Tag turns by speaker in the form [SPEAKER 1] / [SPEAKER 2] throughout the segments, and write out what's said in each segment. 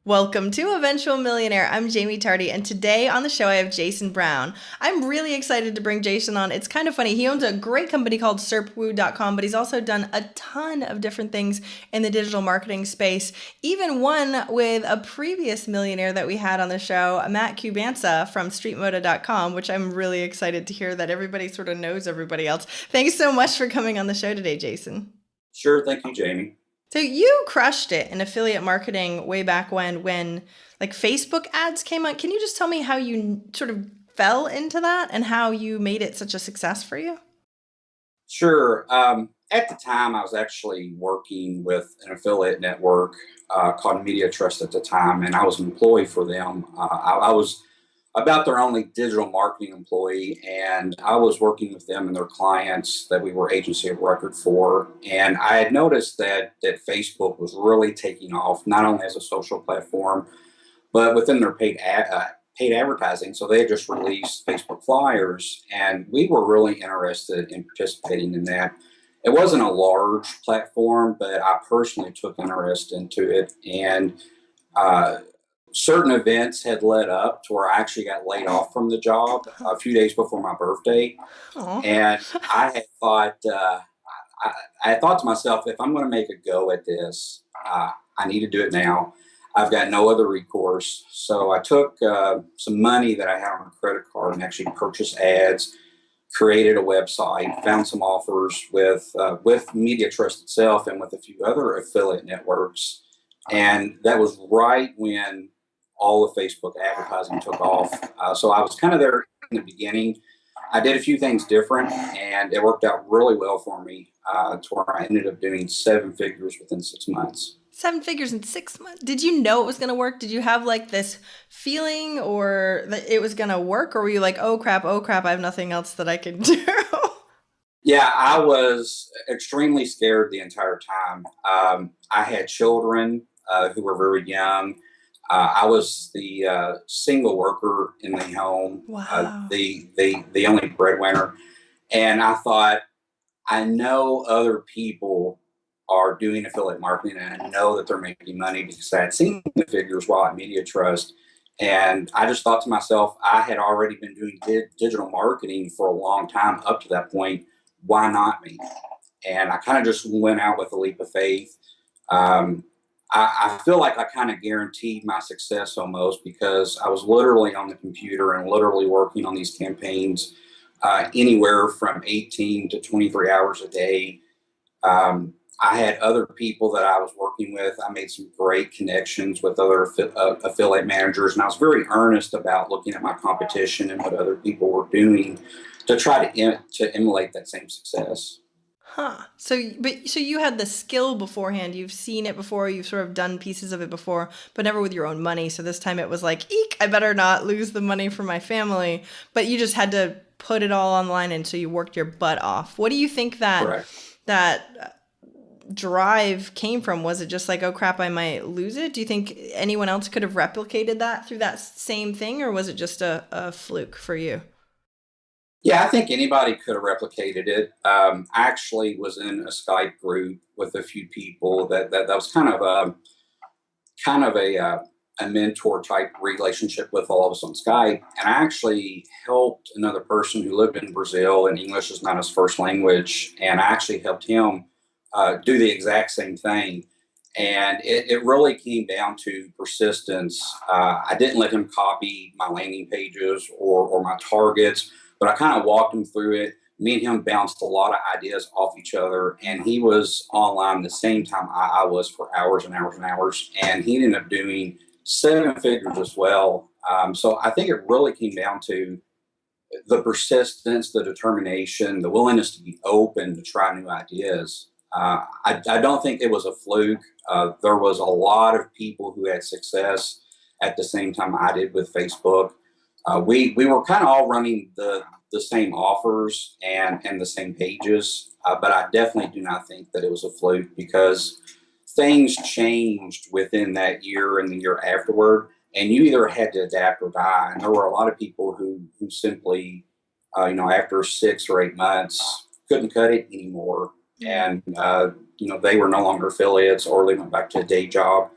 [SPEAKER 1] Welcome to Eventual Millionaire. I'm Jaime Tardy, and today on the show I have Jason Brown. I'm really excited to bring Jason on. It's kind of funny. He owns a great company called SERPWoo.com, but he's also done a ton of different things in the digital marketing space, even one with a previous millionaire that we had on the show, Matt Cubanza from streetmoda.com, which I'm really excited to hear that everybody sort of knows everybody else. Thanks so much for coming on the show today, Jason.
[SPEAKER 2] Sure. Thank you, Jamie.
[SPEAKER 1] So you crushed it in affiliate marketing way back when like Facebook ads came out. Can you just tell me how you sort of fell into that and how you made it such a success for you?
[SPEAKER 2] Sure. At the time, I was actually working with an affiliate network called Media Trust at the time, and I was an employee for them. I was about their only digital marketing employee, and I was working with them and their clients that we were agency of record for. And I had noticed that Facebook was really taking off, not only as a social platform, but within their paid advertising. So they had just released Facebook flyers, and we were really interested in participating in that. It wasn't a large platform, but I personally took interest into it, and uh, certain events had led up to where I actually got laid off from the job a few days before my birthday,
[SPEAKER 1] Oh,
[SPEAKER 2] and I had thought. I had thought to myself, if I'm going to make a go at this, I need to do it now. I've got no other recourse. So I took some money that I had on a credit card and actually purchased ads, created a website, found some offers with Media Trust itself and with a few other affiliate networks. And that was right when all of Facebook advertising took off. So I was kind of there in the beginning. I did a few things different, and it worked out really well for me to where I ended up doing seven figures within 6 months.
[SPEAKER 1] seven figures in 6 months. Did you know it was going to work? Did you have like this feeling or that it was going to work? Or were you like, oh crap, I have nothing else that I can do?
[SPEAKER 2] Yeah, I was extremely scared the entire time. I had children who were very young. I was the single worker in the home,
[SPEAKER 1] Wow.
[SPEAKER 2] the only breadwinner, and I thought, I know other people are doing affiliate marketing, and I know that they're making money because I had seen the figures while at Media Trust. And I just thought to myself, I had already been doing digital marketing for a long time up to that point. Why not me? And I kind of just went out with a leap of faith. Um, I feel like I kind of guaranteed my success almost because I was literally on the computer and literally working on these campaigns anywhere from 18 to 23 hours a day. I had other people that I was working with. I made some great connections with other affiliate managers, and I was very earnest about looking at my competition and what other people were doing to try to emulate that same success.
[SPEAKER 1] Huh. So you had the skill beforehand. You've seen it before. You've sort of done pieces of it before, but never with your own money. So this time it was like, eek, I better not lose the money for my family. But you just had to put it all online, and so you worked your butt off. What do you think
[SPEAKER 2] Correct.
[SPEAKER 1] that drive came from? Was it just like, oh crap, I might lose it? Do you think anyone else could have replicated that through that same thing, or was it just a fluke for you?
[SPEAKER 2] Yeah, I think anybody could have replicated it. I actually was in a Skype group with a few people that was kind of a mentor type relationship with all of us on Skype. And I actually helped another person who lived in Brazil and English is not his first language. And I actually helped him do the exact same thing. And it really came down to persistence. I didn't let him copy my landing pages or my targets, but I kind of walked him through it. Me and him bounced a lot of ideas off each other, and he was online the same time I was for hours and hours and hours, and he ended up doing seven figures as well. So I think it really came down to the persistence, the determination, the willingness to be open to try new ideas. I don't think it was a fluke. There was a lot of people who had success at the same time I did with Facebook. We were kind of all running the same offers and the same pages, but I definitely do not think that it was a fluke because things changed within that year and the year afterward, and you either had to adapt or die. And there were a lot of people who simply, after 6 or 8 months, couldn't cut it anymore,
[SPEAKER 1] Mm.
[SPEAKER 2] and they were no longer affiliates or they went back to a day job.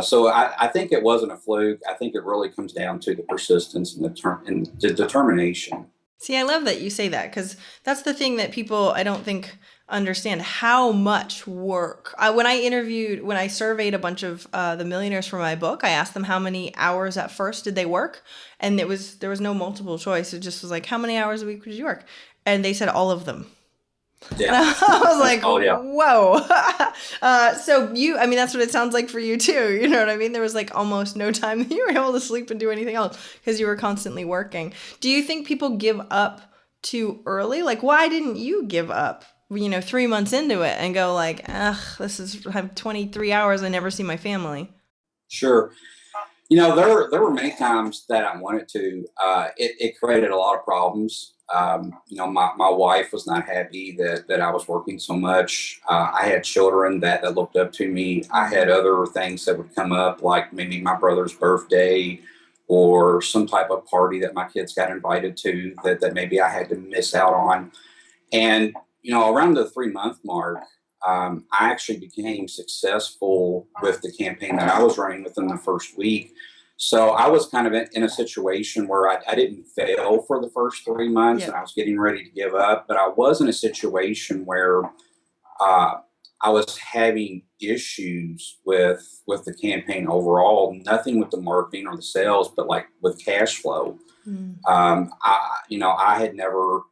[SPEAKER 2] So I think it wasn't a fluke. I think it really comes down to the persistence and the determination.
[SPEAKER 1] See, I love that you say that because that's the thing that people, I don't think, understand how much work. When I surveyed a bunch of the millionaires for my book, I asked them how many hours at first did they work, and there was no multiple choice. It just was like, how many hours a week did you work? And they said all of them. And
[SPEAKER 2] Yeah.
[SPEAKER 1] I was like,
[SPEAKER 2] Oh yeah.
[SPEAKER 1] whoa. I mean, that's what it sounds like for you too. You know what I mean? There was like almost no time that you were able to sleep and do anything else because you were constantly working. Do you think people give up too early? Like, why didn't you give up, 3 months into it and go like, ugh, I have 23 hours. I never see my family.
[SPEAKER 2] Sure. There were many times that I wanted to. It created a lot of problems. My wife was not happy that I was working so much. I had children that looked up to me. I had other things that would come up, like maybe my brother's birthday or some type of party that my kids got invited to that maybe I had to miss out on. And, around the 3 month mark, I actually became successful with the campaign that I was running within the first week. So I was kind of in a situation where I didn't fail for the first 3 months and
[SPEAKER 1] Yep.
[SPEAKER 2] I was getting ready to give up, but I was in a situation where uh, I was having issues with the campaign overall, nothing with the marketing or the sales, but like with cash flow.
[SPEAKER 1] Mm.
[SPEAKER 2] I had never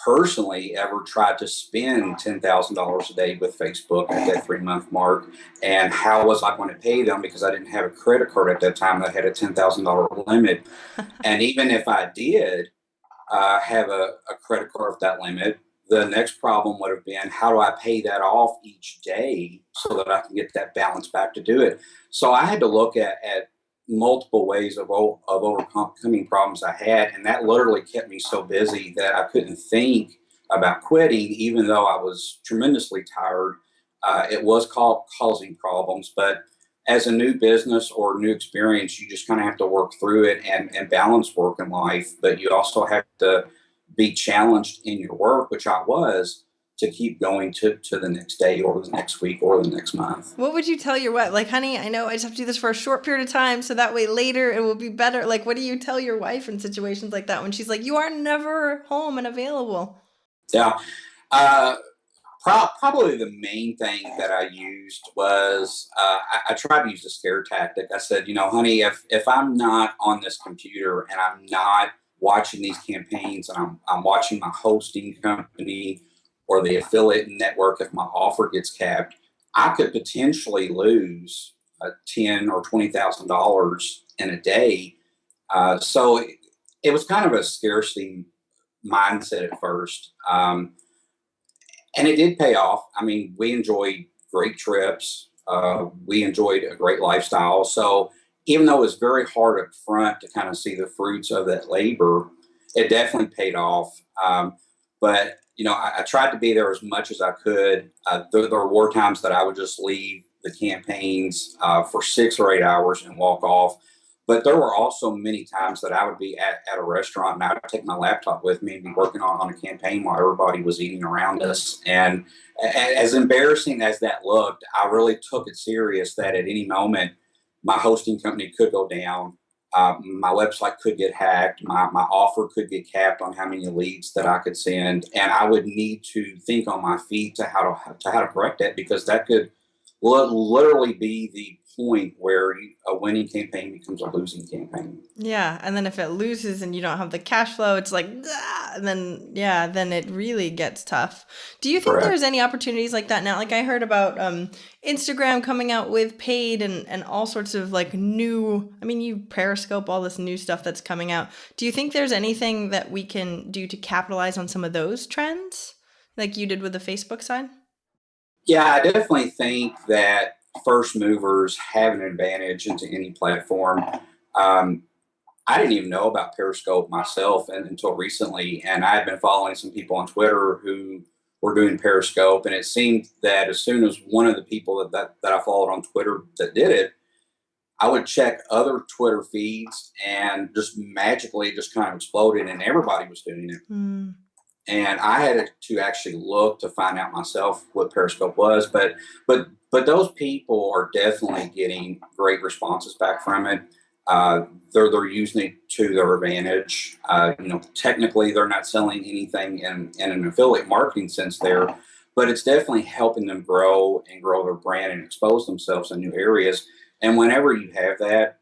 [SPEAKER 2] personally ever tried to spend $10,000 a day with Facebook at that 3 month mark. And how was I going to pay them? Because I didn't have a credit card at that time that had a $10,000 limit. And even if I did have a credit card with that limit, the next problem would have been how do I pay that off each day so that I can get that balance back to do it? So I had to look at multiple ways of overcoming problems I had. And that literally kept me so busy that I couldn't think about quitting, even though I was tremendously tired. It was causing problems, but as a new business or new experience, you just kind of have to work through it and balance work and life. But you also have to be challenged in your work, which I was, to keep going to the next day or the next week or the next month.
[SPEAKER 1] What would you tell your wife? Like, honey, I know I just have to do this for a short period of time so that way later it will be better. Like, what do you tell your wife in situations like that when she's like, you are never home and available?
[SPEAKER 2] Yeah. Uh, Probably the main thing that I used was I tried to use a scare tactic. I said, honey, if I'm not on this computer and I'm not watching these campaigns and I'm watching my hosting company or the affiliate network, if my offer gets capped, I could potentially lose ten or $20,000 in a day. So it was kind of a scarcity mindset at first. And it did pay off. I mean, we enjoyed great trips. We enjoyed a great lifestyle. So even though it was very hard up front to kind of see the fruits of that labor, it definitely paid off. But I tried to be there as much as I could. There were times that I would just leave the campaigns for 6 or 8 hours and walk off. But there were also many times that I would be at a restaurant and I would take my laptop with me and be working on a campaign while everybody was eating around us. And as embarrassing as that looked, I really took it serious that at any moment my hosting company could go down. My website could get hacked. My offer could get capped on how many leads that I could send. And I would need to think on my feet to how to correct that because that could literally be the point where a winning campaign becomes a losing campaign.
[SPEAKER 1] Yeah, and then if it loses and you don't have the cash flow, it's like, "Ah," and then yeah, then it really gets tough. Do you think
[SPEAKER 2] Correct.
[SPEAKER 1] there's any opportunities like that now? Like I heard about Instagram coming out with paid and all sorts of like new. I mean, you Periscope all this new stuff that's coming out. Do you think there's anything that we can do to capitalize on some of those trends, like you did with the Facebook side?
[SPEAKER 2] Yeah, I definitely think that first movers have an advantage into any platform. Um, I didn't even know about Periscope myself until recently, and I had been following some people on Twitter who were doing Periscope, and it seemed that as soon as one of the people that I followed on Twitter that did it, I would check other Twitter feeds and just magically just kind of exploded, and everybody was doing it.
[SPEAKER 1] Hmm.
[SPEAKER 2] and I had to actually look to find out myself what Periscope was. But those people are definitely getting great responses back from it. Uh, they're using it to their advantage. Technically, they're not selling anything in an affiliate marketing sense there, but it's definitely helping them grow and grow their brand and expose themselves in new areas. And whenever you have that,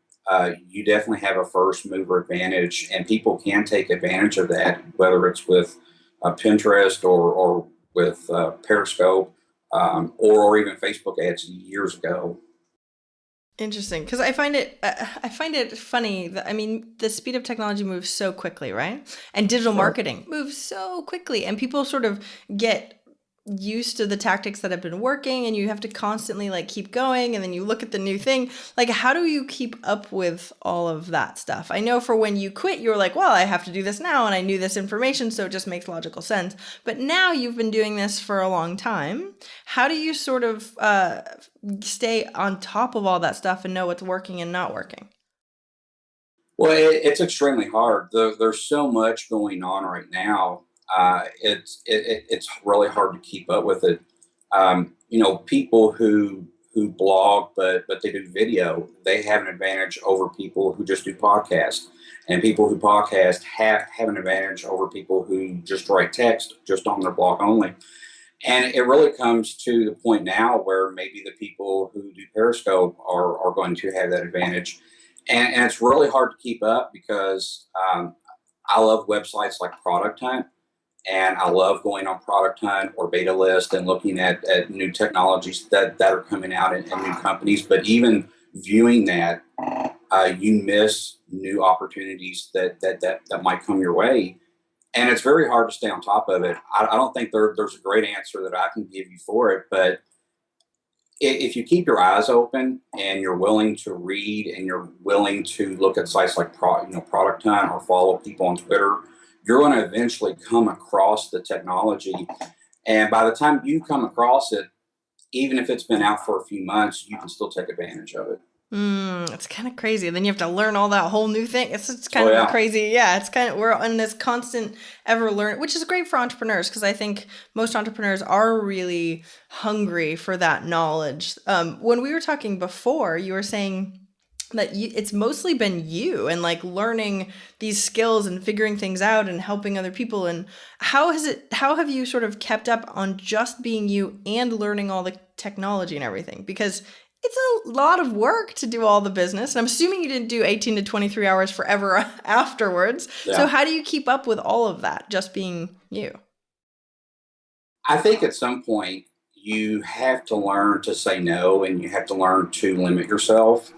[SPEAKER 2] you definitely have a first mover advantage, and people can take advantage of that, whether it's with Pinterest or with Periscope, or even Facebook ads years ago.
[SPEAKER 1] Interesting, because I find it funny that, I mean, the speed of technology moves so quickly, right? And digital
[SPEAKER 2] Sure.
[SPEAKER 1] marketing moves so quickly, and people sort of get used to the tactics that have been working, and you have to constantly like keep going, and then you look at the new thing. Like, how do you keep up with all of that stuff? I know for when you quit, you were like, well, I have to do this now, and I knew this information, so it just makes logical sense. But now you've been doing this for a long time. How do you sort of stay on top of all that stuff and know what's working and not working?
[SPEAKER 2] Well, it's extremely hard. There's so much going on right now. It's really hard to keep up with it. People who blog, but they do video, they have an advantage over people who just do podcasts, and people who podcast have an advantage over people who just write text just on their blog only. And it really comes to the point now where maybe the people who do Periscope are going to have that advantage. And it's really hard to keep up because I love websites like Product Hunt, and I love going on Product Hunt or Beta List and looking at new technologies that are coming out in new companies. But even viewing that, you miss new opportunities that might come your way, and it's very hard to stay on top of it. I don't think there's a great answer that I can give you for it, but if you keep your eyes open and you're willing to read and you're willing to look at sites like Product Hunt or follow people on Twitter, you're going to eventually come across the technology. And by the time you come across it, even if it's been out for a few months, you can still take advantage of it.
[SPEAKER 1] It's kind of crazy. And then you have to learn all that whole new thing. It's
[SPEAKER 2] Oh
[SPEAKER 1] kind of a
[SPEAKER 2] yeah.
[SPEAKER 1] crazy. Yeah, it's kind of, we're on this constant ever learn, which is great for entrepreneurs, because I think most entrepreneurs are really hungry for that knowledge. When we were talking before, you were saying that it's mostly been you and like learning these skills and figuring things out and helping other people. And how have you sort of kept up on just being you and learning all the technology and everything? Because it's a lot of work to do all the business. And I'm assuming you didn't do 18 to 23 hours forever afterwards. So
[SPEAKER 2] Yeah.
[SPEAKER 1] how do you keep up with all of that just being you?
[SPEAKER 2] I think at some point you have to learn to say no, and you have to learn to limit yourself.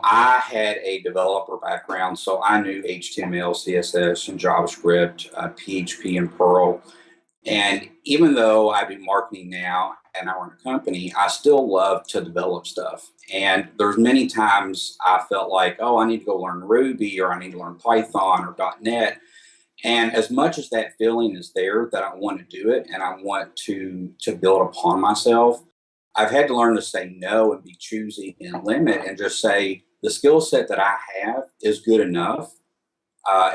[SPEAKER 2] I had a developer background, so I knew HTML, CSS, and JavaScript, PHP, and Perl. And even though I do marketing now and I run a company, I still love to develop stuff. And there's many times I felt like, oh, I need to go learn Ruby, or I need to learn Python or .NET. And as much as that feeling is there that I want to do it and I want to build upon myself, I've had to learn to say no and be choosy and limit and just say the skill set that I have is good enough.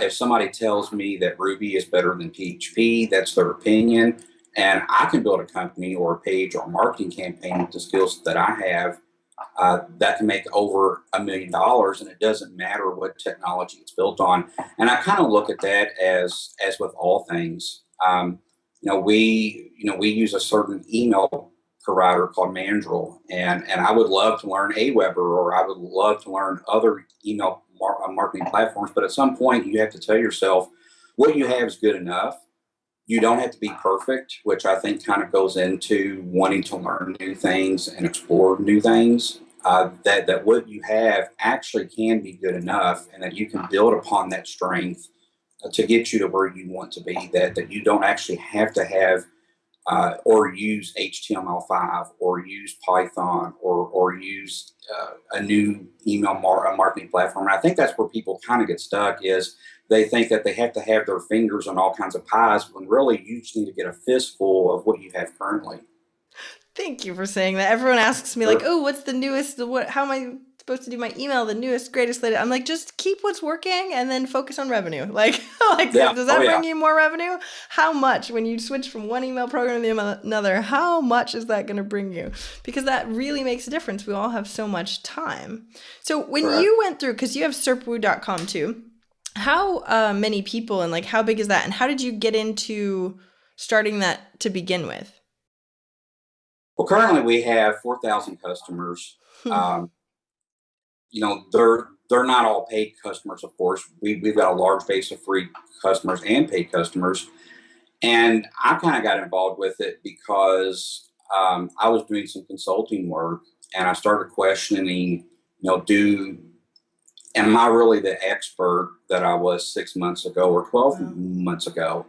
[SPEAKER 2] If somebody tells me that Ruby is better than PHP, that's their opinion. And I can build a company or a page or a marketing campaign with the skills that I have, that can make over $1 million, and it doesn't matter what technology it's built on. And I kind of look at that as with all things. We use a certain email provider called Mandrill, and I would love to learn Aweber, or I would love to learn other marketing platforms. But at some point, you have to tell yourself what you have is good enough. You don't have to be perfect, which I think kind of goes into wanting to learn new things and explore new things. That what you have actually can be good enough, and that you can build upon that strength to get you to where you want to be. That you don't actually have to have, or use HTML5 or use Python or use a new marketing platform. And I think that's where people kind of get stuck, is they think that they have to have their fingers on all kinds of pies, when really you just need to get a fistful of what you have currently.
[SPEAKER 1] Thank you for saying that. Everyone asks me like,
[SPEAKER 2] Sure.
[SPEAKER 1] "Oh, what's the newest? What? How am I supposed to do my email, the newest, greatest, latest. I'm like, just keep what's working and then focus on revenue. Like,
[SPEAKER 2] Yeah.
[SPEAKER 1] does
[SPEAKER 2] Oh
[SPEAKER 1] that
[SPEAKER 2] yeah.
[SPEAKER 1] bring you more revenue? How much when you switch from one email program to another? How much is that going to bring you? Because that really makes a difference. We all have so much time. So when
[SPEAKER 2] Correct.
[SPEAKER 1] you went through, because you have SERPWoo.com too, how many people and like how big is that? And how did you get into starting that to begin with?
[SPEAKER 2] Well, currently we have 4,000 customers.
[SPEAKER 1] Hmm.
[SPEAKER 2] Um, they're not all paid customers, of course. We've got a large base of free customers and paid customers. And I kind of got involved with it because I was doing some consulting work, and I started questioning, do am I really the expert that I was 6 months ago or 12
[SPEAKER 1] Wow.
[SPEAKER 2] months ago?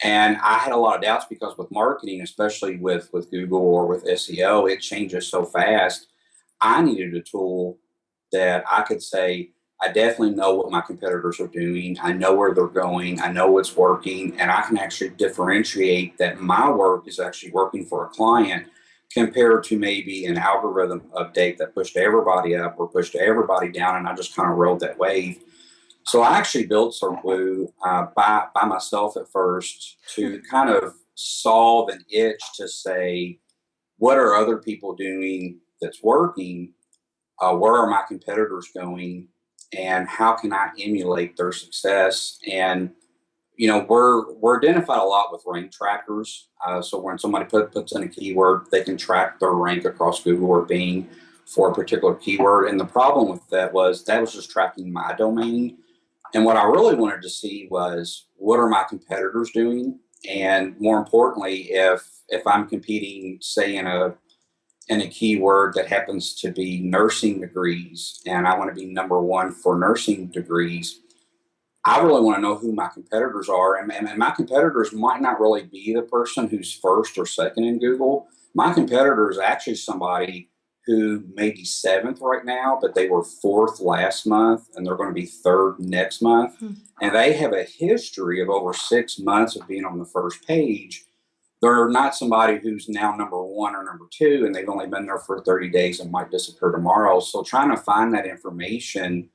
[SPEAKER 2] And I had a lot of doubts because with marketing, especially with Google or with SEO, it changes so fast. I needed a tool that I could say, I definitely know what my competitors are doing. I know where they're going. I know what's working. And I can actually differentiate that my work is actually working for a client compared to maybe an algorithm update that pushed everybody up or pushed everybody down. And I just kind of rode that wave. So I actually built SERPWoo by myself at first to kind of solve an itch to say, what are other people doing that's working? Where are my competitors going? And how can I emulate their success? And we're identified a lot with rank trackers. So when somebody puts in a keyword, they can track their rank across Google or Bing for a particular keyword. And the problem with that was just tracking my domain. And what I really wanted to see was, what are my competitors doing? And more importantly, if I'm competing, say in a keyword that happens to be nursing degrees, and I want to be number one for nursing degrees, I really want to know who my competitors are. And my competitors might not really be the person who's first or second in Google. My competitor is actually somebody who may be seventh right now, but they were fourth last month and they're going to be third next month.
[SPEAKER 1] Hmm.
[SPEAKER 2] And they have a history of over 6 months of being on the first page. They're not somebody who's now number one or number two, and they've only been there for 30 days and might disappear tomorrow. So trying to find that information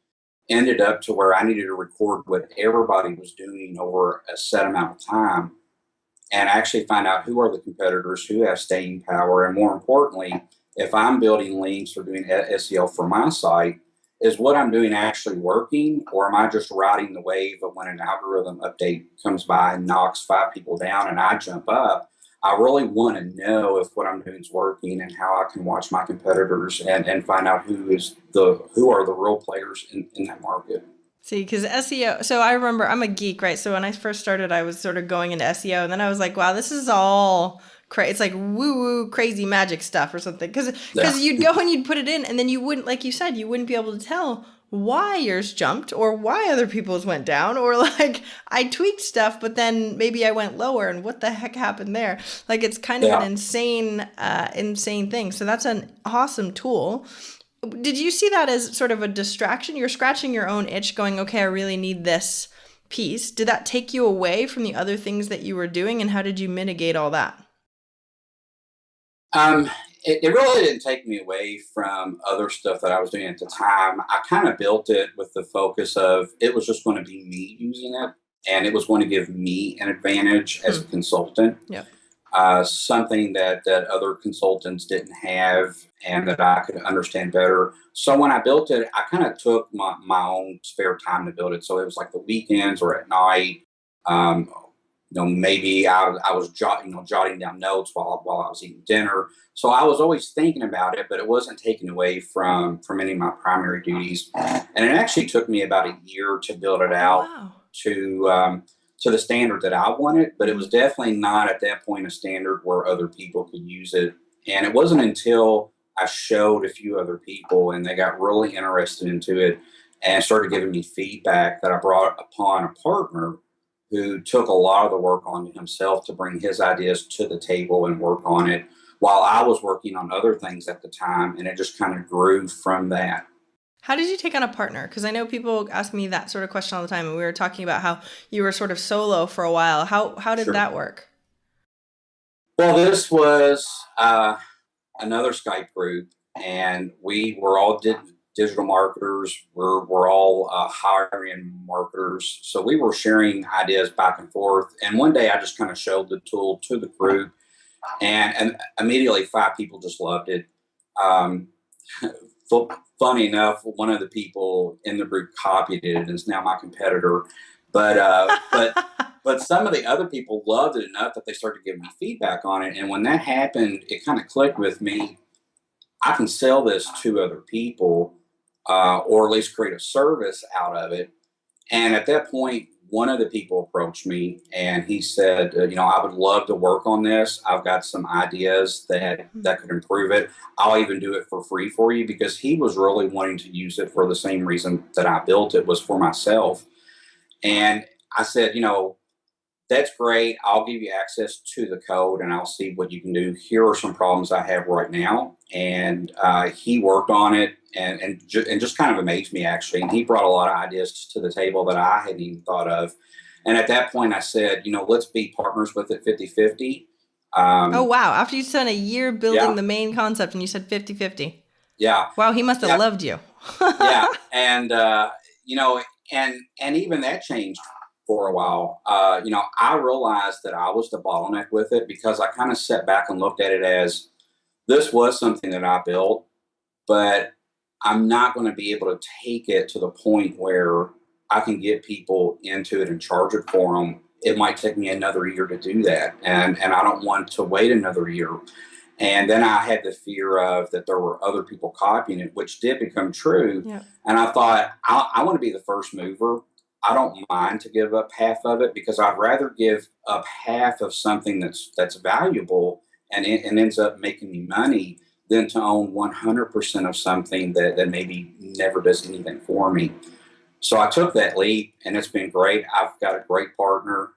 [SPEAKER 2] ended up to where I needed to record what everybody was doing over a set amount of time and actually find out who are the competitors, who have staying power, and more importantly, if I'm building links or doing SEO for my site, is what I'm doing actually working, or am I just riding the wave of when an algorithm update comes by and knocks 5 people down and I jump up? I really want to know if what I'm doing is working and how I can watch my competitors and find out who are the real players in that market.
[SPEAKER 1] See, because SEO, so I remember I'm a geek, right? So when I first started, I was sort of going into SEO, and then I was like, wow, this is all crazy. It's like woo woo crazy magic stuff or something.
[SPEAKER 2] Yeah,
[SPEAKER 1] Because you'd go and you'd put it in, and then you wouldn't, like you said, you wouldn't be able to tell why yours jumped or why other people's went down, or like I tweaked stuff, but then maybe I went lower, and what the heck happened there? Like it's kind of an
[SPEAKER 2] yeah.
[SPEAKER 1] insane thing. So that's an awesome tool. Did you see that as sort of a distraction? You're scratching your own itch going, okay, I really need this piece. Did that take you away from the other things that you were doing? And how did you mitigate all that?
[SPEAKER 2] Um, it really didn't take me away from other stuff that I was doing at the time. I kind of built it with the focus of it was just going to be me using it, and it was going to give me an advantage as a
[SPEAKER 1] Hmm.
[SPEAKER 2] consultant,
[SPEAKER 1] Yep.
[SPEAKER 2] something that other consultants didn't have and that I could understand better. So when I built it, I kind of took my own spare time to build it. So it was like the weekends or at night. Um, maybe I was jotting down notes while I was eating dinner. So I was always thinking about it, but it wasn't taken away from any of my primary duties. And it actually took me about a year to build it
[SPEAKER 1] Oh,
[SPEAKER 2] out
[SPEAKER 1] wow.
[SPEAKER 2] to um, to the standard that I wanted. But it was
[SPEAKER 1] Hmm.
[SPEAKER 2] definitely not at that point a standard where other people could use it. And it wasn't until I showed a few other people and they got really interested into it and started giving me feedback that I brought upon a partner who took a lot of the work on himself to bring his ideas to the table and work on it while I was working on other things at the time. And it just kind of grew from that.
[SPEAKER 1] How did you take on a partner? Because I know people ask me that sort of question all the time. And we were talking about how you were sort of solo for a while. How did
[SPEAKER 2] Sure.
[SPEAKER 1] that work?
[SPEAKER 2] Well, this was another Skype group, and we were all digital marketers. We're all hiring marketers. So we were sharing ideas back and forth. And one day I just kind of showed the tool to the group, and immediately 5 people just loved it. Um, Funny enough, one of the people in the group copied it and is now my competitor. But but some of the other people loved it enough that they started giving me feedback on it. And when that happened, it kind of clicked with me. I can sell this to other people, or at least create a service out of it. And at that point, one of the people approached me and he said, I would love to work on this. I've got some ideas that could improve it. I'll even do it for free for you, because he was really wanting to use it for the same reason that I built it, was for myself. And I said, that's great. I'll give you access to the code and I'll see what you can do. Here are some problems I have right now. And he worked on it and just kind of amazed me, actually. And he brought a lot of ideas to the table that I hadn't even thought of. And at that point, I said, let's be partners with it 50-50.
[SPEAKER 1] Oh, wow. After you spent a year building
[SPEAKER 2] Yeah.
[SPEAKER 1] the main concept and you said 50-50.
[SPEAKER 2] Yeah.
[SPEAKER 1] Wow, he must have
[SPEAKER 2] Yeah.
[SPEAKER 1] loved you.
[SPEAKER 2] Yeah. And, and even that changed for a while. I realized that I was the bottleneck with it, because I kind of sat back and looked at it as, this was something that I built, but I'm not going to be able to take it to the point where I can get people into it and charge it for them. It might take me another year to do that. And I don't want to wait another year. And then I had the fear of that there were other people copying it, which did become true.
[SPEAKER 1] Yeah.
[SPEAKER 2] And I thought, I want to be the first mover. I don't mind to give up half of it, because I'd rather give up half of something that's valuable and ends up making me money, than to own 100% of something that maybe never does anything for me. So I took that leap, and it's been great. I've got a great partner.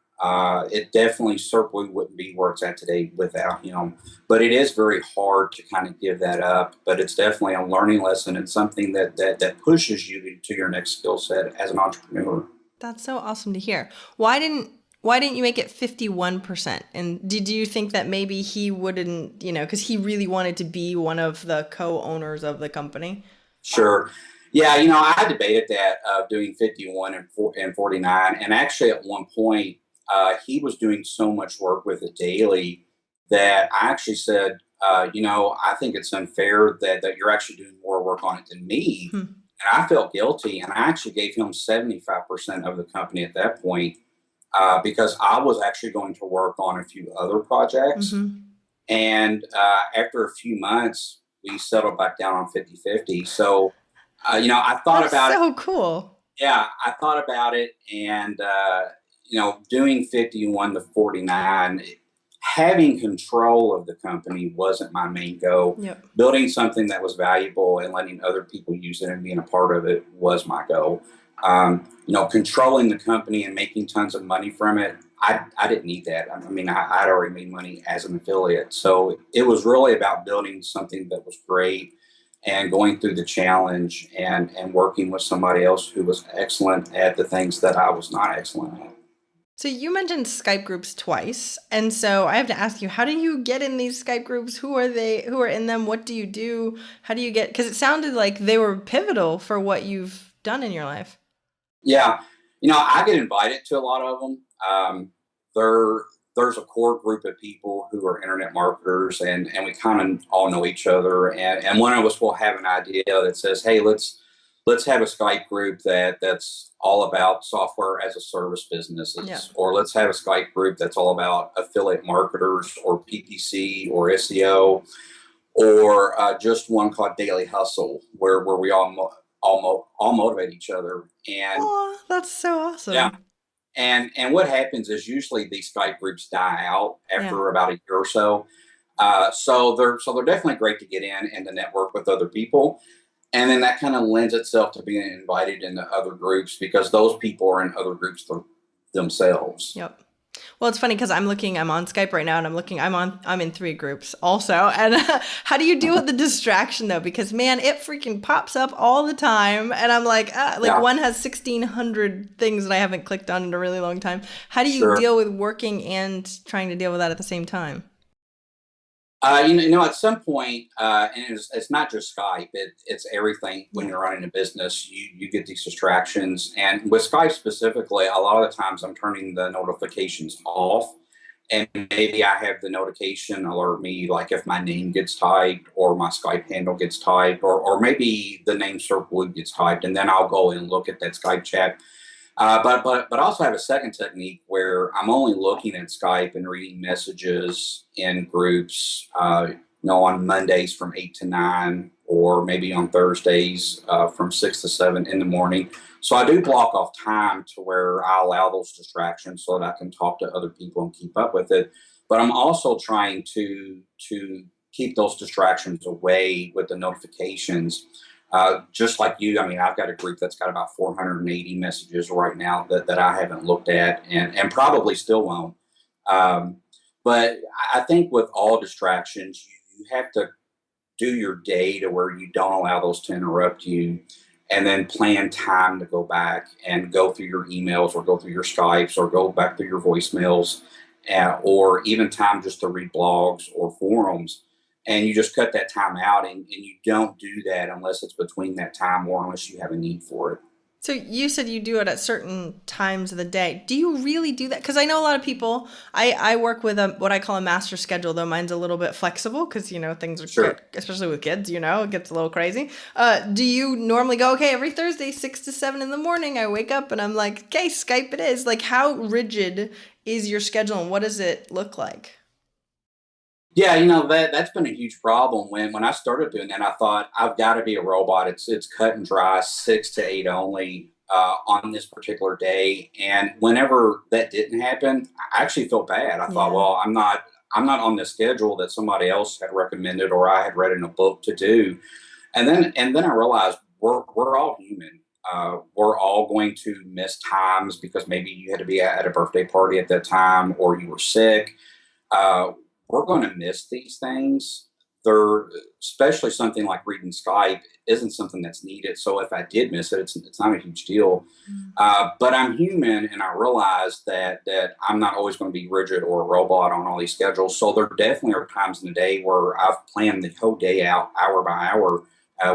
[SPEAKER 2] It definitely, SERPWoo wouldn't be where it's at today without him. But it is very hard to kind of give that up. But it's definitely a learning lesson, and something that pushes you to your next skill set as an entrepreneur.
[SPEAKER 1] That's so awesome to hear. Why didn't you make it 51%? And did you think that maybe he wouldn't, because he really wanted to be one of the co-owners of the company?
[SPEAKER 2] Sure. Yeah, I debated that, doing 51 and 49. And actually, at one point, he was doing so much work with it daily that I actually said, I think it's unfair that you're actually doing more work on it than me.
[SPEAKER 1] Hmm.
[SPEAKER 2] And I felt guilty. And I actually gave him 75% of the company at that point, because I was actually going to work on a few other projects.
[SPEAKER 1] Mm-hmm.
[SPEAKER 2] And after a few months, we settled back down on 50-50. So, I thought
[SPEAKER 1] That's
[SPEAKER 2] about it.
[SPEAKER 1] so cool.
[SPEAKER 2] Yeah, I thought about it, and doing 51-49, having control of the company wasn't my main goal.
[SPEAKER 1] Yep.
[SPEAKER 2] Building something that was valuable and letting other people use it and being a part of it was my goal. Controlling the company and making tons of money from it, I didn't need that. I mean, I'd already made money as an affiliate. So it was really about building something that was great and going through the challenge and working with somebody else who was excellent at the things that I was not excellent at.
[SPEAKER 1] So you mentioned Skype groups twice. And so I have to ask you, how do you get in these Skype groups? Who are they? Who are in them? What do you do? How do you get, because it sounded like they were pivotal for what you've done in your life.
[SPEAKER 2] Yeah. I get invited to a lot of them. There's a core group of people who are internet marketers, and we kind of all know each other. And one of us will have an idea that says, hey, let's have a Skype group that's all about software as a service businesses.
[SPEAKER 1] Yeah.
[SPEAKER 2] Or let's have a Skype group that's all about affiliate marketers or PPC or SEO, or just one called Daily Hustle, where we all motivate each other. And
[SPEAKER 1] Oh, that's so awesome.
[SPEAKER 2] yeah. And what happens is usually these Skype groups die out after about a year or so. So they're definitely great to get in and to network with other people. And then that kind of lends itself to being invited into other groups, because those people are in other groups themselves.
[SPEAKER 1] Yep. Well, it's funny because I'm on Skype right now, and I'm in 3 groups also. And how do you deal with the distraction though? Because man, it freaking pops up all the time. And I'm like, one has 1,600 things that I haven't clicked on in a really long time. How do you deal with working and trying to deal with that at the same time?
[SPEAKER 2] At some point, and it's not just Skype. It's everything. When
[SPEAKER 1] Yeah.
[SPEAKER 2] you're running a business, you get these distractions, and with Skype specifically, a lot of the times I'm turning the notifications off, and maybe I have the notification alert me like if my name gets typed or my Skype handle gets typed, or maybe the name SERPWoo gets typed, and then I'll go and look at that Skype chat. But I also have a second technique where I'm only looking at Skype and reading messages in groups. On Mondays from 8 to 9, or maybe on Thursdays from 6 to 7 in the morning. So I do block off time to where I allow those distractions so that I can talk to other people and keep up with it. But I'm also trying to keep those distractions away with the notifications, just like you. I mean, I've got a group that's got about 480 messages right now that I haven't looked at, and probably still won't. Um, but I think with all distractions, you have to do your day to where you don't allow those to interrupt you, and then plan time to go back and go through your emails or go through your Skypes or go back through your voicemails, or even time just to read blogs or forums. And you just cut that time out, and you don't do that unless it's between that time or unless you have a need for it.
[SPEAKER 1] So you said you do it at certain times of the day. Do you really do that? Because I know a lot of people. I work with what I call a master schedule, though mine's a little bit flexible because things are
[SPEAKER 2] Sure.
[SPEAKER 1] especially with kids. It gets a little crazy. Do you normally go, okay, every Thursday 6 to 7 in the morning I wake up and I'm like, okay, Skype it is. Like, how rigid is your schedule and what does it look like?
[SPEAKER 2] Yeah, that's been a huge problem. When I started doing that, I thought I've got to be a robot. It's cut and dry, 6 to 8 only on this particular day. And whenever that didn't happen, I actually felt bad. I thought,
[SPEAKER 1] Yeah.
[SPEAKER 2] well, I'm not on the schedule that somebody else had recommended or I had read in a book to do. And then I realized we're all human. We're all going to miss times because maybe you had to be at a birthday party at that time or you were sick. uh, we're going to miss these things. They're, especially something like reading Skype isn't something that's needed. So if I did miss it, it's not a huge deal. But I'm human, and I realize that I'm not always going to be rigid or a robot on all these schedules. So there definitely are times in the day where I've planned the whole day out, hour by hour,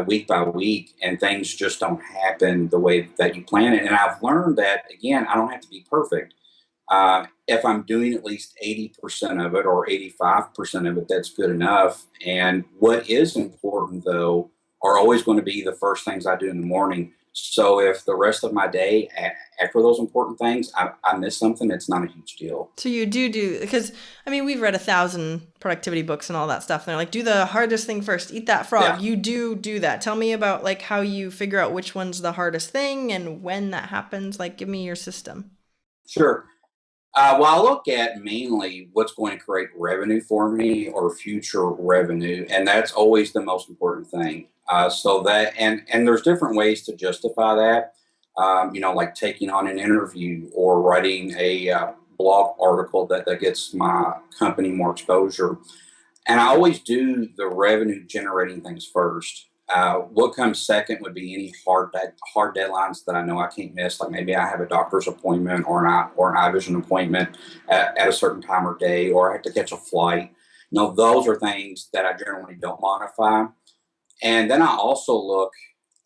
[SPEAKER 2] week by week, and things just don't happen the way that you plan it. And I've learned that again, I don't have to be perfect. If I'm doing at least 80% of it or 85% of it, that's good enough. And what is important, though, are always going to be the first things I do in the morning. So if the rest of my day after those important things, I miss something, it's not a huge deal.
[SPEAKER 1] So you do because I mean we've read 1,000 productivity books and all that stuff. And they're like, do the hardest thing first, eat that frog.
[SPEAKER 2] Yeah,
[SPEAKER 1] You do that. Tell me about like how you figure out which one's the hardest thing and when that happens. Like, give me your system.
[SPEAKER 2] sure. Well, I look at mainly what's going to create revenue for me or future revenue, and that's always the most important thing. So that and there's different ways to justify that. Like taking on an interview or writing a blog article that gets my company more exposure. And I always do the revenue generating things first. What comes second would be any hard deadlines that I know I can't miss. Like maybe I have a doctor's appointment or an eye vision appointment at a certain time or day, or I have to catch a flight. Those are things that I generally don't modify. And then I also look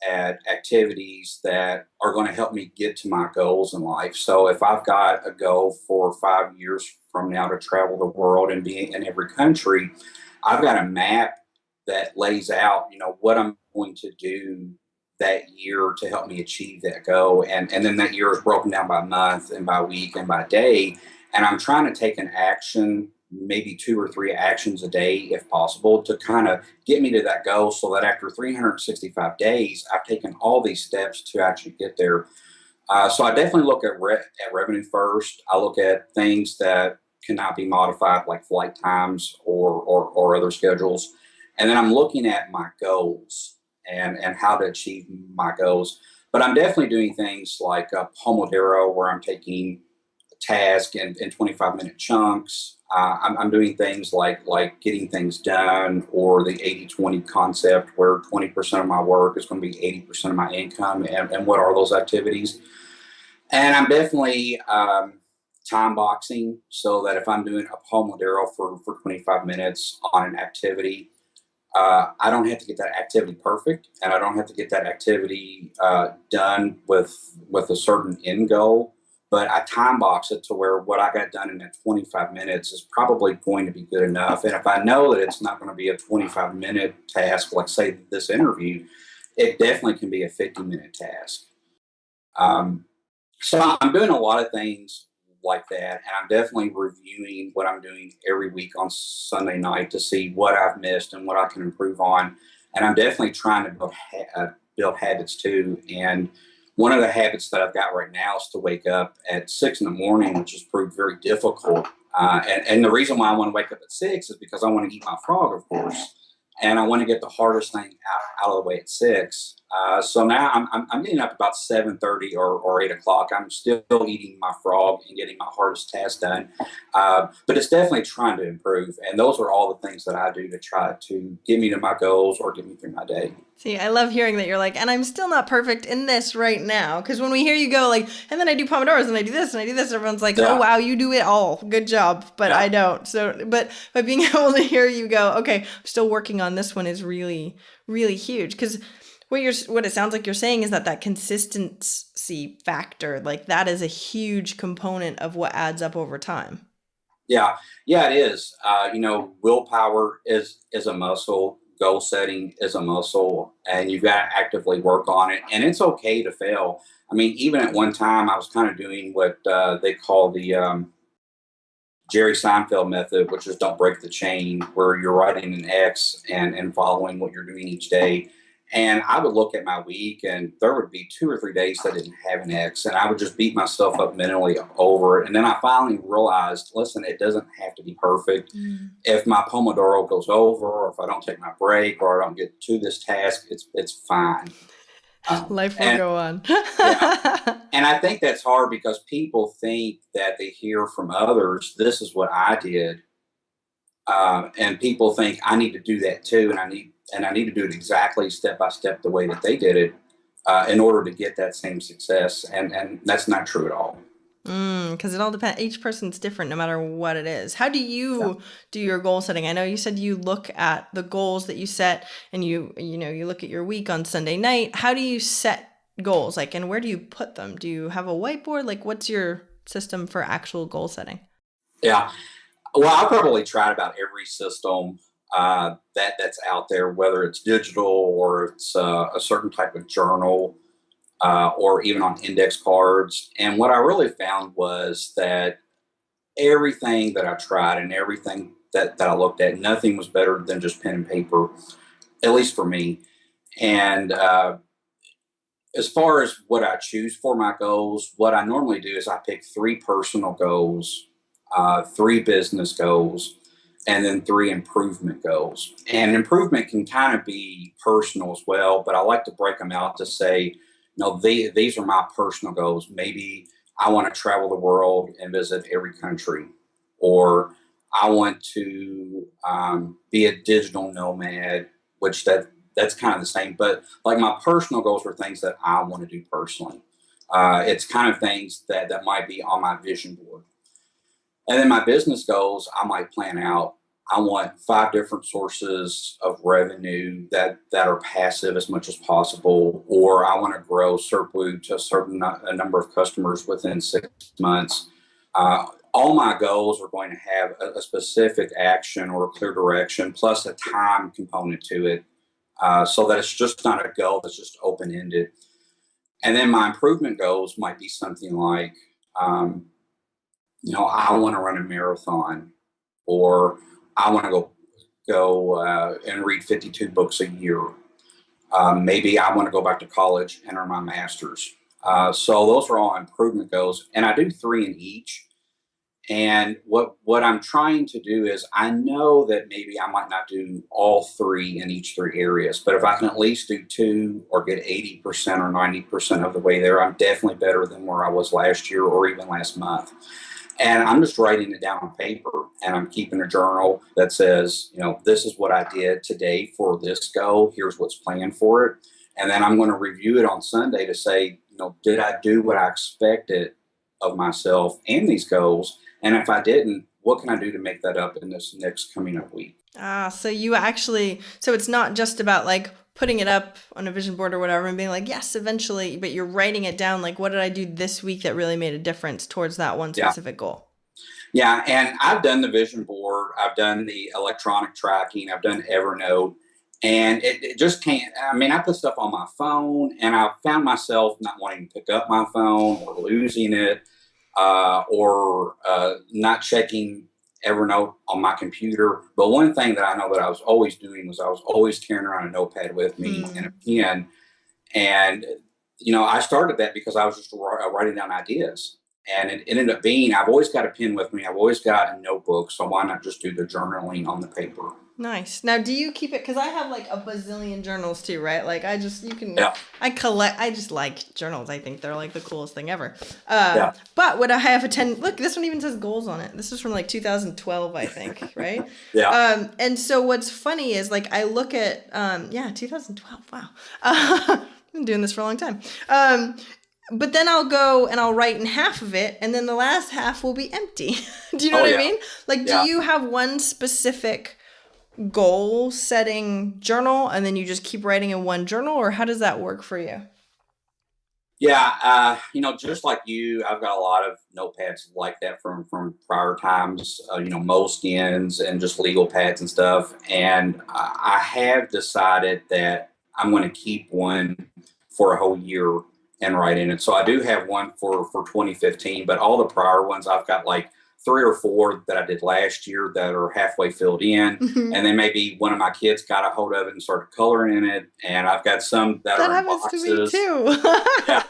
[SPEAKER 2] at activities that are going to help me get to my goals in life. So if I've got a goal for 5 years from now to travel the world and be in every country, I've got a map that lays out, what I'm going to do that year to help me achieve that goal. And then that year is broken down by month and by week and by day. And I'm trying to take an action, maybe 2 or 3 actions a day, if possible, to kind of get me to that goal so that after 365 days, I've taken all these steps to actually get there. So I definitely look at revenue first. I look at things that cannot be modified, like flight times or other schedules. And then I'm looking at my goals and how to achieve my goals. But I'm definitely doing things like Pomodoro, where I'm taking a task in 25-minute chunks. I'm doing things like getting things done, or the 80/20 concept, where 20% of my work is going to be 80% of my income. And what are those activities? And I'm definitely time boxing so that if I'm doing a Pomodoro for 25 minutes on an activity, I don't have to get that activity perfect, and I don't have to get that activity done with a certain end goal. But I time box it to where what I got done in that 25 minutes is probably going to be good enough. And if I know that it's not going to be a 25-minute task, like say this interview, it definitely can be a 50-minute task. Um, so I'm doing a lot of things like that, and I'm definitely reviewing what I'm doing every week on Sunday night to see what I've missed and what I can improve on. And I'm definitely trying to build habits too. And one of the habits that I've got right now is to wake up at 6 in the morning, which has proved very difficult. And the reason why I want to wake up at 6 is because I want to eat my frog, of course, and I want to get the hardest thing out of the way at 6. So now I'm getting up about 7:30 or 8 o'clock. I'm still eating my frog and getting my hardest task done, but it's definitely trying to improve. And those are all the things that I do to try to get me to my goals or get me through my day.
[SPEAKER 1] See, I love hearing that you're like, and I'm still not perfect in this right now. Because when we hear you go like, and then I do Pomodoros and I do this and I do this, everyone's like, oh,
[SPEAKER 2] Yeah.
[SPEAKER 1] wow, you do it all. Good job. But
[SPEAKER 2] Yeah.
[SPEAKER 1] I don't. So, but being able to hear you go, okay, I'm still working on this one is really, really huge. Because what it sounds like you're saying is that consistency factor, like that is a huge component of what adds up over time.
[SPEAKER 2] Yeah, yeah, it is. Willpower is a muscle. Goal setting is a muscle, and you've got to actively work on it. And it's okay to fail. I mean, even at one time, I was kind of doing what they call the Jerry Seinfeld method, which is don't break the chain, where you're writing an X and following what you're doing each day. And I would look at my week, and there would be 2 or 3 days that I didn't have an X, and I would just beat myself up mentally over it. And then I finally realized, listen, it doesn't have to be perfect. If my Pomodoro goes over, or if I don't take my break, or I don't get to this task, it's fine.
[SPEAKER 1] Life will
[SPEAKER 2] And
[SPEAKER 1] go on.
[SPEAKER 2] yeah, and I think that's hard because people think that they hear from others, this is what I did, and people think I need to do that too, and I need to do it exactly step by step the way that they did it in order to get that same success, and that's not true at all.
[SPEAKER 1] Because it all depends. Each person's different no matter what it is. How do
[SPEAKER 2] Yeah.
[SPEAKER 1] you do your goal setting? I know you said you look at the goals that you set and you look at your week on Sunday night. How do you set goals? Like, and where do you put them? Do you have a whiteboard? Like, what's your system for actual goal setting?
[SPEAKER 2] Yeah. Well, I probably tried about every system that's out there, whether it's digital or it's a certain type of journal or even on index cards. And what I really found was that everything that I tried and everything that I looked at, nothing was better than just pen and paper, at least for me. And as far as what I choose for my goals, what I normally do is I pick 3 personal goals, 3 business goals, and then 3 improvement goals. And improvement can kind of be personal as well, but I like to break them out to say, no, these are my personal goals. Maybe I want to travel the world and visit every country, or I want to be a digital nomad, which that's kind of the same. But like my personal goals are things that I want to do personally. It's kind of things that might be on my vision board. And then my business goals, I might plan out. I want 5 different sources of revenue that are passive as much as possible, or I want to grow SERPWoo to a number of customers within 6 months. All my goals are going to have a specific action or a clear direction, plus a time component to it, so that it's just not a goal that's just open ended. And then my improvement goals might be something like, um, I want to run a marathon, or I want to go and read 52 books a year. Maybe I want to go back to college and earn my master's. So those are all improvement goals, and I do 3 in each. And what I'm trying to do is I know that maybe I might not do all 3 in each 3 areas, but if I can at least do 2 or get 80% or 90% of the way there, I'm definitely better than where I was last year or even last month. And I'm just writing it down on paper, and I'm keeping a journal that says, this is what I did today for this goal. Here's what's planned for it. And then I'm going to review it on Sunday to say, did I do what I expected of myself and these goals? And if I didn't, what can I do to make that up in this next coming up week?
[SPEAKER 1] Ah, so you actually, so it's not just about like putting it up on a vision board or whatever and being like, yes, eventually, but you're writing it down. Like, what did I do this week that really made a difference towards that one
[SPEAKER 2] Yeah.
[SPEAKER 1] specific goal?
[SPEAKER 2] Yeah. And I've done the vision board, I've done the electronic tracking, I've done Evernote, and it just can't. I mean, I put stuff on my phone, and I found myself not wanting to pick up my phone or losing it, or not checking Evernote on my computer. But one thing that I know that I was always doing was I was always carrying around a notepad with me and a
[SPEAKER 1] Hmm.
[SPEAKER 2] pen. And, I started that because I was just writing down ideas. And it ended up being, I've always got a pen with me. I've always got a notebook. So why not just do the journaling on the paper?
[SPEAKER 1] Nice. Now, do you keep it? Because I have like a bazillion journals too, right? Like, you can,
[SPEAKER 2] Yeah.
[SPEAKER 1] I just like journals. I think they're like the coolest thing ever.
[SPEAKER 2] Yeah.
[SPEAKER 1] But would I have look, this one even says goals on it. This is from like 2012, I think, right?
[SPEAKER 2] Yeah.
[SPEAKER 1] And so what's funny is like, I look at, yeah, 2012. Wow. I've been doing this for a long time. But then I'll go and I'll write in half of it, and then the last half will be empty. Do you know
[SPEAKER 2] Oh,
[SPEAKER 1] what I
[SPEAKER 2] yeah.
[SPEAKER 1] mean? Like, do
[SPEAKER 2] Yeah.
[SPEAKER 1] you have one specific goal setting journal and then you just keep writing in one journal, or how does that work for you?
[SPEAKER 2] Yeah, just like you, I've got a lot of notepads like that from prior times. Moleskins and just legal pads and stuff. And I have decided that I'm going to keep one for a whole year and write in it. So I do have one for 2015, but all the prior ones I've got like three or four that I did last year that are halfway filled in.
[SPEAKER 1] Hmm.
[SPEAKER 2] And then maybe one of my kids got a hold of it and started coloring in it. And I've got some that
[SPEAKER 1] That
[SPEAKER 2] are in
[SPEAKER 1] happens to me
[SPEAKER 2] boxes.
[SPEAKER 1] too.
[SPEAKER 2] Yeah,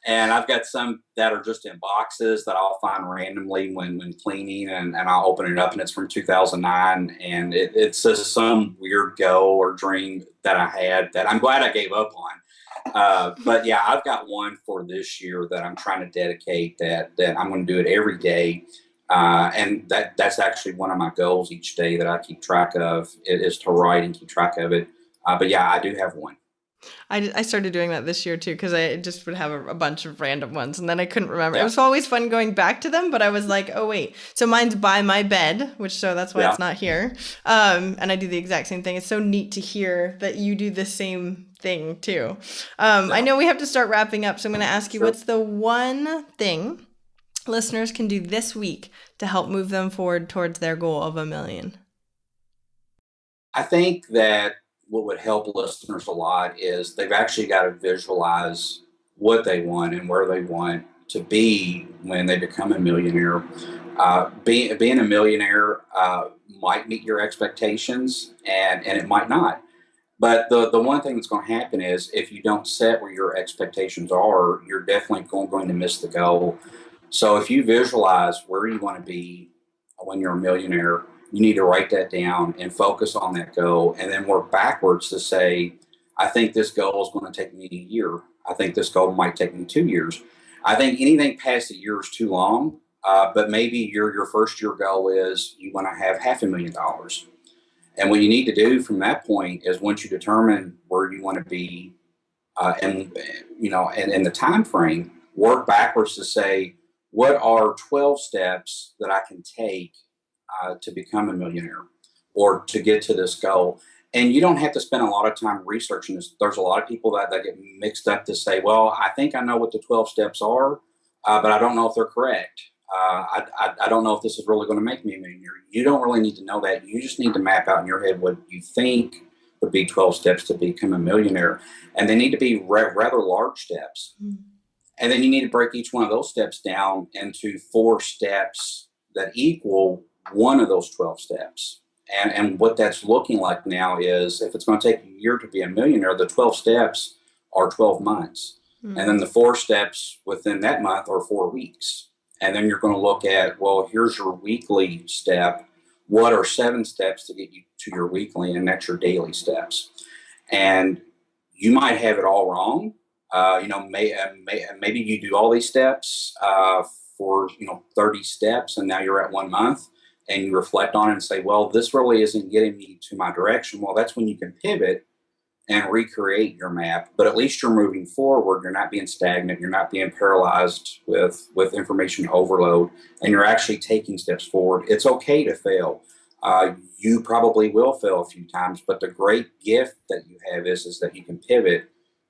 [SPEAKER 2] and I've got some that are just in boxes that I'll find randomly when cleaning, and I'll open it up, and it's from 2009, and it's just some weird goal or dream that I had that I'm glad I gave up on. But yeah, I've got one for this year that I'm trying to dedicate, that I'm going to do it every day. And that's actually one of my goals each day that I keep track of, is to write and keep track of it. But yeah, I do have one.
[SPEAKER 1] I started doing that this year too because I just would have a bunch of random ones and then I couldn't remember. It
[SPEAKER 2] Yeah,
[SPEAKER 1] was always fun going back to them, but I was like, oh wait. So mine's by my bed, which so that's why
[SPEAKER 2] yeah,
[SPEAKER 1] it's not here. And I do the exact same thing. It's so neat to hear that you do the same thing too. I
[SPEAKER 2] yeah.
[SPEAKER 1] know we have to start wrapping up, so I'm going to ask you,
[SPEAKER 2] Sure.
[SPEAKER 1] what's the one thing listeners can do this week to help move them forward towards their goal of 1 million?
[SPEAKER 2] I think that what would help listeners a lot is they've actually got to visualize what they want and where they want to be when they become a millionaire. Being a millionaire might meet your expectations, and it might not. But the one thing that's going to happen is if you don't set where your expectations are, you're definitely going to miss the goal. So if you visualize where you want to be when you're a millionaire, you need to write that down and focus on that goal, and then work backwards to say, I think this goal is going to take me a year. I think this goal might take me 2 years. I think anything past a year is too long. But maybe your first year goal is you want to have $500,000. And what you need to do from that point is, once you determine where you want to be, and and in the time frame, work backwards to say, what are 12 steps that I can take to become a millionaire or to get to this goal. And you don't have to spend a lot of time researching this. There's a lot of people that get mixed up to say, well, I think I know what the 12 steps are, but I don't know if they're correct. I don't know if this is really going to make me a millionaire. You don't really need to know that. You just need to map out in your head what you think would be 12 steps to become a millionaire. And they need to be rather large steps. And then you need to break each one of those steps down into 4 steps that equal one of those 12 steps. And what that's looking like now is, if it's going to take a year to be a millionaire, the 12 steps are 12 months. And then the 4 steps within that month are 4 weeks. And then you're going to look at, well, here's your weekly step. What are 7 steps to get you to your weekly? And that's your daily steps. And you might have it all wrong. Maybe you do all these steps for 30 steps, and now you're at 1 month, and you reflect on it and say, well, this really isn't getting me to my direction. Well, that's when you can pivot and recreate your map. But at least you're moving forward. You're not being stagnant. You're not being paralyzed with information overload, and you're actually taking steps forward. It's okay to fail. You probably will fail a few times, but the great gift that you have is that you can pivot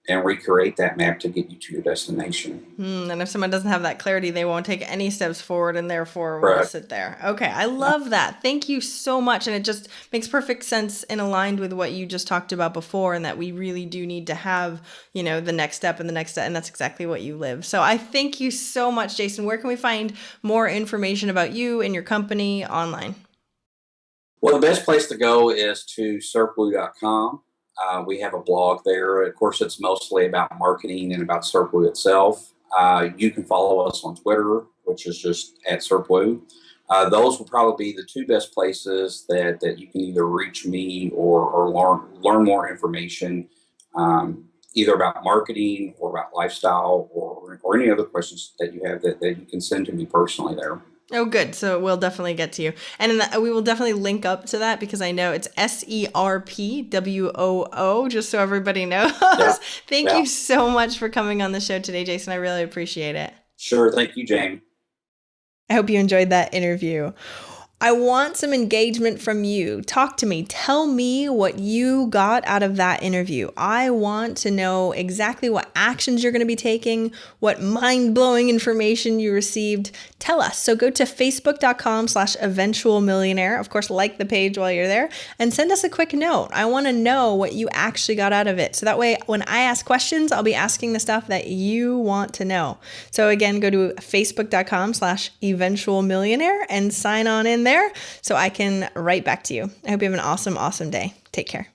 [SPEAKER 2] and recreate that map to get you to your destination.
[SPEAKER 1] And if someone doesn't have that clarity, they won't take any steps forward and therefore will
[SPEAKER 2] Right.
[SPEAKER 1] sit there. Okay, I love that. Thank you so much. And it just makes perfect sense and aligned with what you just talked about before, and that we really do need to have, the next step and the next step. And that's exactly what you live. So I thank you so much, Jason. Where can we find more information about you and your company online?
[SPEAKER 2] Well, the best place to go is to SERPWoo.com. We have a blog there. Of course, it's mostly about marketing and about SERPWoo itself. You can follow us on Twitter, which is just at SERPWoo. Those will probably be the two best places that you can either reach me or learn more information, either about marketing or about lifestyle or any other questions that you have that you can send to me personally there.
[SPEAKER 1] Oh, good. So we'll definitely get to you. And we will definitely link up to that, because I know it's SERPWOO, just so everybody knows.
[SPEAKER 2] Yeah.
[SPEAKER 1] Thank you so much for coming on the show today, Jason. I really appreciate it.
[SPEAKER 2] Sure. Thank you, Jaime.
[SPEAKER 1] I hope you enjoyed that interview. I want some engagement from you. Talk to me. Tell me what you got out of that interview. I want to know exactly what actions you're going to be taking, what mind-blowing information you received. Tell us. So go to facebook.com/eventualmillionaire. Of course, like the page while you're there, and send us a quick note. I want to know what you actually got out of it. So that way, when I ask questions, I'll be asking the stuff that you want to know. So again, go to facebook.com/eventualmillionaire and sign on in there so I can write back to you. I hope you have an awesome, awesome day. Take care.